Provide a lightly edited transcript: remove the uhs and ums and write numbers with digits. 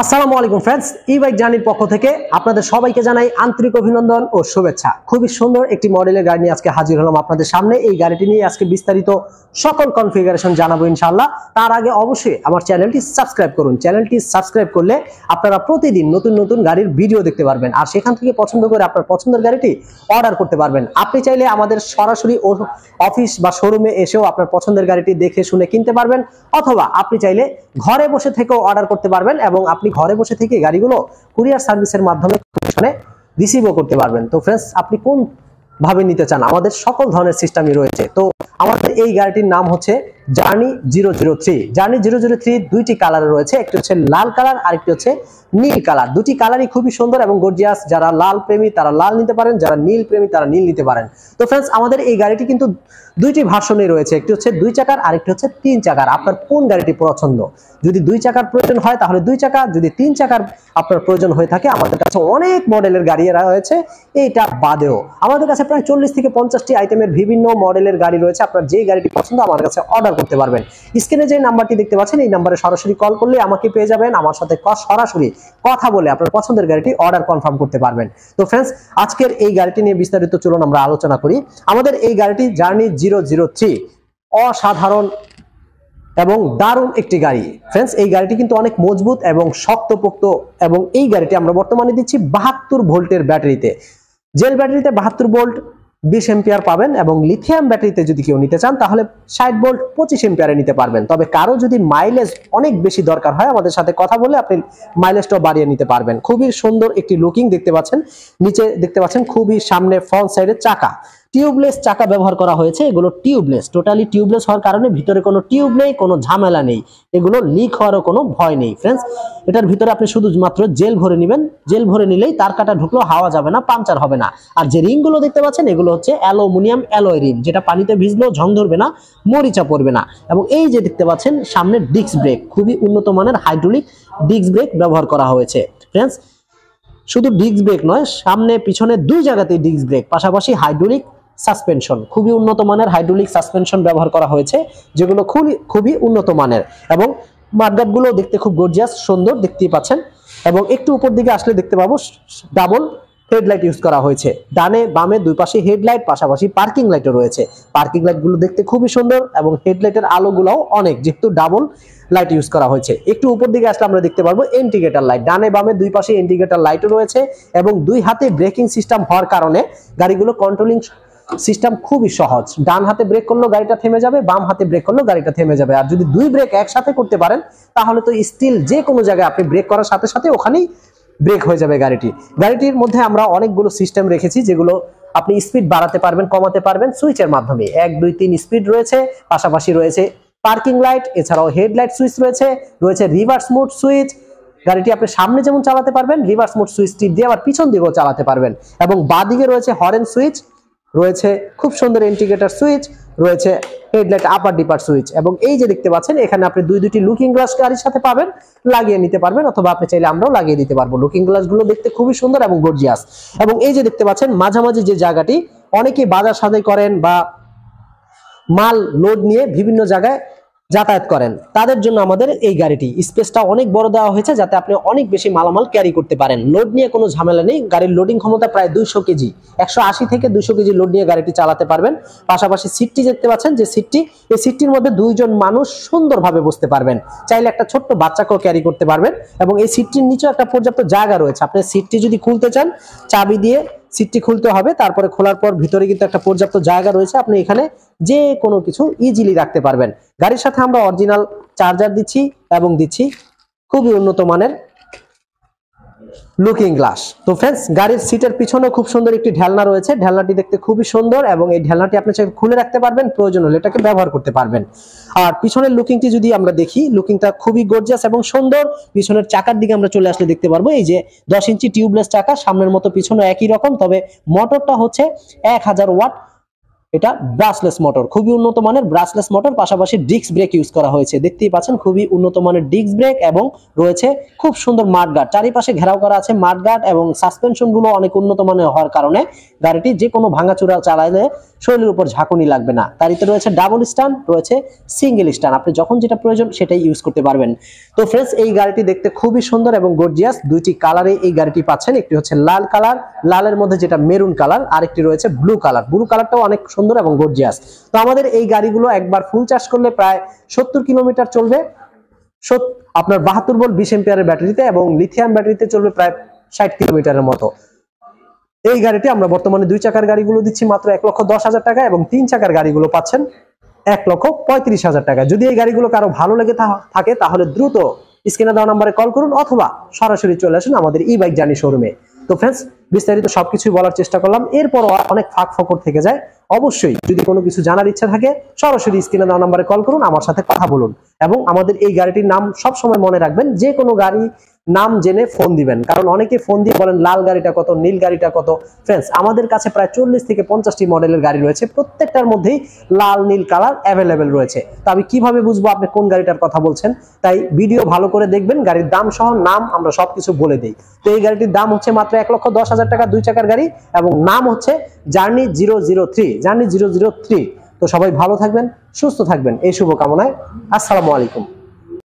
আসসালামু আলাইকুম friends, e-bike জার্নির পক্ষ থেকে আপনাদের সবাইকে জানাই আন্তরিক অভিনন্দন ও শুভেচ্ছা। খুবই সুন্দর একটি মডেলের গাড়ি নিয়ে আজকে হাজির হলাম আপনাদের সামনে। এই গাড়িটি নিয়ে আজকে বিস্তারিত সকল কনফিগারেশন জানাবো ইনশাআল্লাহ। তার আগে অবশ্যই আমার চ্যানেলটি সাবস্ক্রাইব করুন। চ্যানেলটি সাবস্ক্রাইব করলে আপনারা প্রতিদিন নতুন নতুন গাড়ির ভিডিও দেখতে পারবেন, আর সেখান থেকে পছন্দ করে আপনার পছন্দের গাড়িটি অর্ডার করতে পারবেন। আপনি চাইলে আমাদের সরাসরি অফিস বা শোরুমে এসেও আপনার পছন্দের গাড়িটি দেখে শুনে কিনতে পারবেন, অথবা আপনি চাইলে ঘরে বসে থেকেও অর্ডার করতে পারবেন এবং আপনি ঘরে বসে থেকে গাড়িগুলো কুরিয়ার সার্ভিসের মাধ্যমে রিসিভও করতে পারবেন। তো ফ্রেন্ডস, আপনি কোন ভাবে নিতে চান, আমাদের সকল ধরনের সিস্টেমই রয়েছে। তো আমাদের এই গাড়িটির নাম হচ্ছে জার্নি 003। জার্নি 003 দুইটি কালারে রয়েছে, একটি হচ্ছে লাল কালার আর একটি হচ্ছে নীল কালার। দুটি কালারই খুবই সুন্দর এবং গর্জিয়াস। যারা লাল প্রেমী তারা লাল নিতে পারেন, যারা নীল প্রেমী তারা নীল নিতে পারেন। তো ফ্রেন্ডস, আমাদের এই গাড়িটি কিন্তু দুইটি ভার্সনে রয়েছে, একটি হচ্ছে 2 চাকার আর একটি হচ্ছে 3 চাকার। আপনার কোন গাড়িটি পছন্দ? যদি 2 চাকার প্রয়োজন হয় তাহলে 2 চাকা, যদি 3 চাকার আপনার প্রয়োজন হয়ে থাকে আমাদের কাছে অনেক মডেলের গাড়ি রয়েছে। এইটা বাদেও আমাদের কাছে প্রায় 40 থেকে 50টি আইটেমের বিভিন্ন মডেলের গাড়ি রয়েছে। আপনার যে গাড়িটি পছন্দ আমার কাছে অর্ডার করতে পারবেন। স্ক্রিনে যে নাম্বারটি দেখতে পাচ্ছেন এই নাম্বারে সরাসরি কল করলে আমাকে পেয়ে যাবেন। আমার সাথে সরাসরি কথা বলে আপনার পছন্দের গাড়িটি অর্ডার কনফার্ম করতে পারবেন। তো ফ্রেন্ডস, আজকের এই গাড়িটি নিয়ে বিস্তারিত চলুন আমরা আলোচনা করি। আমাদের এই গাড়িটি জার্নি 003 অসাধারণ এবং দারুণ একটি গাড়ি। ফ্রেন্ডস, এই গাড়িটি কিন্তু অনেক মজবুত এবং শক্তপোক্ত, এবং এই গাড়িটি আমরা বর্তমানে দিচ্ছি 72 ভোল্টের ব্যাটারিতে। জেল ব্যাটারিতে 72 ভোল্ট 20 এম্পিয়ার পাবেন, এবং লিথিয়াম ব্যাটারিতে যদি কেউ নিতে চান তাহলে 60 ভোল্ট 25 এম্পিয়ারে নিতে পারবেন। তবে কারো যদি মাইলেজ অনেক বেশি দরকার হয় আমাদের সাথে কথা বলে আপনি মাইলেজটাও বাড়িয়ে নিতে পারবেন। খুবই সুন্দর একটি লুকিং দেখতে পাচ্ছেন। নিচে দেখতে পাচ্ছেন খুবই সামনে ফ্রন্ট সাইডে চাকা, টিউবলেস চাকা ব্যবহার করা হয়েছে। এগুলো টিউবলেস, টোটালি টিউবলেস হওয়ার কারণে ভিতরে কোনো টিউব নেই, কোনো ঝামেলা নেই, এগুলো লিক হওয়ারও কোনো ভয় নেই। ফ্রেন্ডস, এটার ভিতরে আপনি শুধুমাত্র জেল ভরে নেবেন। জেল ভরে নিলেই তার কাটা ঢুকলেও হাওয়া যাবে না, পাংচার হবে না। আর যে রিংগুলো দেখতে পাচ্ছেন এগুলো হচ্ছে অ্যালুমিনিয়াম অ্যালয় রিং, যেটা পানিতে ভিজলেও ঝং ধরবে না, মরিচা পড়বে না। এবং এই যে দেখতে পাচ্ছেন সামনে ডিস্ক ব্রেক, খুবই উন্নত মানের হাইড্রোলিক ডিস্ক ব্রেক ব্যবহার করা হয়েছে। ফ্রেন্ডস, শুধু ডিস্ক ব্রেক নয়, সামনে পিছনে দুই জায়গাতেই ডিস্ক ব্রেক, পাশাপাশি হাইড্রোলিক সাসপেনশন, খুবই উন্নত মানের হাইড্রোলিক সাসপেনশন ব্যবহার করা হয়েছে, যেগুলো খুবই উন্নত মানের। এবং মাঠগাট গুলো দেখতে খুব গর্জিয়াস সুন্দর দেখতেই পাচ্ছেন। এবং একটু উপর দিকে আসলে দেখতে পাবো ডাবল হেডলাইট ইউজ করা হয়েছে। ডানে বামে দুই পাশে হেডলাইট, পাশাপাশি পার্কিং লাইটও রয়েছে। পার্কিং লাইট গুলো দেখতে খুবই সুন্দর এবং হেডলাইটের আলোগুলোও অনেক, যেহেতু ডাবল লাইট ইউজ করা হয়েছে। একটু উপর দিকে আসলে আমরা দেখতে পারবো ইন্ডিকেটর লাইট, ডানে বামে দুই পাশে ইন্ডিকেটর লাইটও রয়েছে। এবং দুই হাতে ব্রেকিং সিস্টেম হওয়ার কারণে গাড়িগুলো কন্ট্রোলিং সিস্টেম খুবই সহজ। ডান হাতে ব্রেক করলেও গাড়িটা থেমে যাবে, বাম হাতে ব্রেক করলেও গাড়িটা থেমে যাবে। আর যদি দুই ব্রেক একসাথে করতে পারেন তাহলে তো স্টিল যে কোনো জায়গায় আপনি ব্রেক করার সাথে সাথে ওখানেই ব্রেক হয়ে যাবে গাড়িটির মধ্যে আমরা অনেকগুলো সিস্টেম রেখেছি, যেগুলো আপনি স্পিড বাড়াতে পারবেন, কমাতে পারবেন সুইচের মাধ্যমে। 1 2 3 স্পিড রয়েছে, পাশাপাশি রয়েছে পার্কিং লাইট, এছাড়াও হেডলাইট সুইচ রয়েছে রিভার্স মোড সুইচ। গাড়িটি আপনি সামনে যেমন চালাতে পারবেন, রিভার্স মোড সুইচটি দিয়ে আবার পিছন দিকেও চালাতে পারবেন। এবং বাঁদিকে রয়েছে হরেন সুইচ, রয়েছে খুব সুন্দর ইন্ডিকেটর সুইচ, রয়েছে হেডলাইট আপার ডিপার সুইচ। এবং এই যে দেখতে পাচ্ছেন এখানে আপনি দুইটি লুকিং গ্লাস গাড়ির সাথে পাবেন, লাগিয়ে নিতে পারবেন, অথবা আপনি চাইলে আমরাও লাগিয়ে দিতে পারবো। লুকিং গ্লাস গুলো দেখতে খুবই সুন্দর এবং গর্জিয়াস। এবং এই যে দেখতে পাচ্ছেন মাঝামাঝি যে জায়গাটি, অনেকেই বাজার সাদাই করেন বা মাল লোড নিয়ে বিভিন্ন জায়গায় যাতায়াত করেন, তাদের জন্য আমাদের এই গাড়িটি স্পেসটা অনেক বড় দেওয়া হয়েছে, যাতে আপনি অনেক বেশি মালামাল ক্যারি করতে পারেন। লোড নিয়ে কোনো ঝামেলা নেই। গাড়ির লোডিং ক্ষমতা প্রায় 200 কেজি, 180 থেকে 200 কেজি লোড নিয়ে গাড়িটি চালাতে পারবেন। পাশাপাশি সিটটি দেখতে পাচ্ছেন যে সিটটি, এই সিটটির মধ্যে দুইজন মানুষ সুন্দরভাবে বসতে পারবেন। চাইলে একটা ছোট্ট বাচ্চাকেও ক্যারি করতে পারবেন। এবং এই সিটটির নিচেও একটা পর্যাপ্ত জায়গা রয়েছে। আপনি সিটটি যদি খুলতে চান চাবি দিয়ে সিটটি খুলতে হবে, তারপরে খোলার পর ভিতরে কিন্তু একটা পর্যাপ্ত জায়গা রয়েছে, আপনি এখানে যে কোনো কিছু ইজিলি রাখতে পারবেন। গাড়ির সাথে আমরা অরিজিনাল চার্জার দিচ্ছি এবং দিচ্ছি খুবই উন্নত মানের লুকিং গ্লাস। তো ফ্রেন্ডস, গাড়ির সিটের পিছনে খুব সুন্দর একটি ঢালনা রয়েছে। ঢালনাটি দেখতে খুবই সুন্দর এবং এই ঢালনাটি আপনি খুলে রাখতে পারবেন, প্রয়োজন হলে এটাকে ব্যবহার করতে পারবেন। আর পিছনের লুকিংটি যদি আমরা দেখি, লুকিংটা খুবই গর্জিয়াস এবং সুন্দর। পিছনের চাকার দিকে আমরা চলে আসলে দেখতে পারবো এই যে 10 ইঞ্চি টিউবলেস চাকা, সামনের মতো পিছনে একই রকম, তবে মোটরটা হচ্ছে 1000 ওয়াট এটা ব্রাশলেস মোটর, খুবই উন্নত মানের ব্রাশলেস মোটর, পাশাপাশি ডিস্ক ব্রেক ইউজ করা হয়েছে। দেখতেই পাচ্ছেন খুবই উন্নত মানের ডিস্ক ব্রেক এবং রয়েছে খুব সুন্দর মাডগার্ড, চারিপাশে ঘেরাও করা আছে মাডগার্ড, এবং সাসপেনশন গুলো অনেক উন্নত মানের হওয়ার কারণে গাড়িটি যে কোনো ভাঙাচোরা চালাইলে শরীরের উপর ঝাঁকুনি লাগবে না। গাড়িতে রয়েছে ডাবল স্ট্যান্ড, রয়েছে সিঙ্গেল স্ট্যান্ড, আপনি যখন যেটা প্রয়োজন সেটাই ইউজ করতে পারবেন। তো ফ্রেন্ডস, এই গাড়িটি দেখতে খুবই সুন্দর এবং গর্জিয়াস। দুইটি কালারে এই গাড়িটি পাচ্ছেন, একটি হচ্ছে লাল কালার, লালের মধ্যে যেটা মেরুন কালার, আরেকটি রয়েছে ব্লু কালার। ব্লু কালারটাও অনেক সুন্দর এবং গর্জিয়াস। তো আমাদের এই গাড়িগুলো একবার ফুল চার্জ করলে প্রায় 70 কিলোমিটার চলবে, আপনার 72 ভোল্ট 20 এম্পিয়ারের ব্যাটারিতে, এবং লিথিয়াম ব্যাটারিতে চলবে প্রায় 60 কিলোমিটারের মতো। এই গাড়িটি আমরা বর্তমানে 2 চাকার গাড়িগুলো দিচ্ছি মাত্র 1,10,000 টাকা, এবং 3 চাকার গাড়িগুলো পাচ্ছেন 1,35,000 টাকা। যদি এই গাড়িগুলো কারো ভালো লেগে থাকে তাহলে দ্রুত স্ক্রিনে দেওয়া নম্বরে কল করুন, অথবা সরাসরি চলে আসুন আমাদের ই বাইক জার্নি শোরুমে। তো ফ্রেন্ডস, বিস্তারিত সবকিছুই বলার চেষ্টা করলাম, এরপরও অনেক ফাঁক ফোকর থেকে যায়। অবশ্যই যদি কোনো কিছু জানার ইচ্ছা থাকে সরাসরি স্ক্রিনে দেওয়া নম্বরে কল করুন, আমার সাথে কথা বলুন, এবং আমাদের এই গাড়িটির নাম সব সময় মনে রাখবেন, যে কোনো গাড়ি নাম জেনে ফোন দিবেন, কারণ অনেকে ফোন দিয়ে বলেন লাল গাড়িটা কত, নীল গাড়িটা কত। ফ্রেন্ডস, আমাদের কাছে প্রায় 40 থেকে 50টি মডেলের গাড়ি রয়েছে, প্রত্যেকটার মধ্যেই লাল নীল কালার অ্যাভেলেবেল রয়েছে। তো আমি কিভাবে বুঝবো আপনি কোন গাড়িটার কথা বলছেন? তাই ভিডিও ভালো করে দেখবেন, গাড়ির দাম সহ নাম আমরা সবকিছু বলে দিই। তো এই গাড়িটির দাম হচ্ছে মাত্র 1,10,000 টাকা, 2 চাকার গাড়ি, এবং নাম হচ্ছে জার্নি 003, জার্নি 003। তো সবাই ভালো থাকবেন, সুস্থ থাকবেন, এই শুভকামনায়। আসসালামু আলাইকুম।